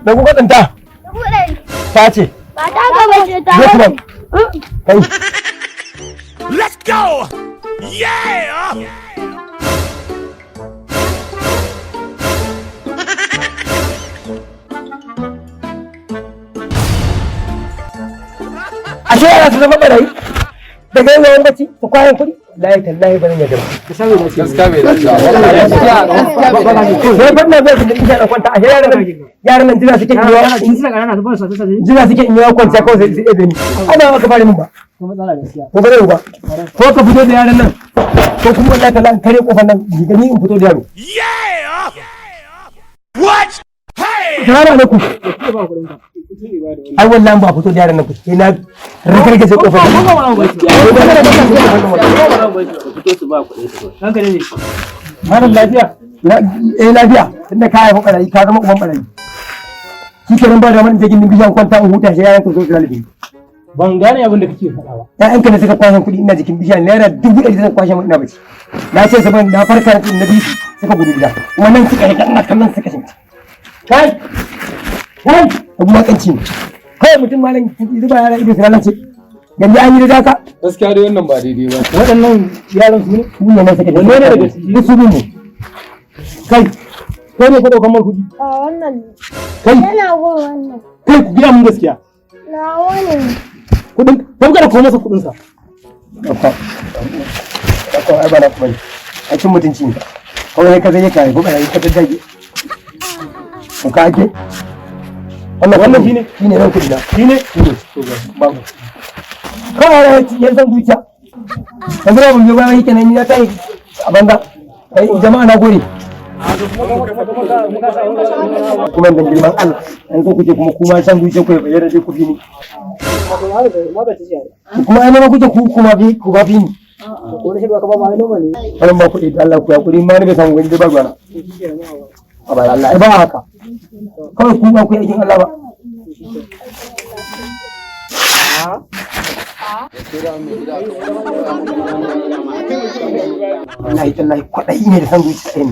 da kuka tsinta ta ce ba ta gaba ce ta kai Let's go! Yeah! ashe yana su zama barayi daga yin yawan bacci su kwayan kuɗi layi tallahi ba zan yadda ba gaskiya bai dace sai fa na zai da isha da kwanta ashe yaran nan jira suke jira suke in yawa kwanta kawai sai ɗebe ni ana maka bari min ba ko ba zai ba ko ka fito da yaran nan ko kuma wallahi tallahi kare kofar nan gani in fito da yaro Yeah! What? Hey! salamu alaikum ai wallahi ba fito da yaran nan ku sai na ragargaje kofar malam lafiya lafiya tunda ka haifa barayi ka zama uban barayi shi kenan ba da man jigin bishan kwanta in huta sai yaran ka zo su lalabe ban gane abin da kake faɗa ba. ƴaƴan ka ne suka kwashe kuɗi ina jikin bishiya naira 100 suka kwashe mu ina bace na ce saban na farka na biyu suka gudu gida kuma nan suka rika ina kallon suka shinci kai abu makanci ne kai mutum malam zuba yara ido su lalace yanzu an yi da zaka gaskiya dai wannan ba daidai ba waɗannan yaran su ne su ne nan suka wanne ne daga ciki duk su ne kai kai ne ka ɗaukan man kuɗi a wannan kai yana gun wannan kai ku gina mun gaskiya na wani kuɗin don kada ko masa kuɗin sa ɗauka ai ba na kuma a cin mutunci ne kawai ka zai ka haifu ɓarayi ka daddage ko ka ake wannan shine nan kuɗi na shine babu kawai yan san zuciya yanzu ba mun je bayan yake nan ni na tayi a banza jama'a na gode kuma da girman Allah an so kuke kuma san zuciya ku ya bayyana dai ku fi ni kuma ai ma kuke kuma bi ku ba fi ni wannan ba kuɗi da Allah ku ya kuri ma ne bai san wani ba gwana a ba Allah ai ba haka kawai ku ba ku aikin Allah ba wallahi tallahi kwaɗayi ne da san zuciya ɗin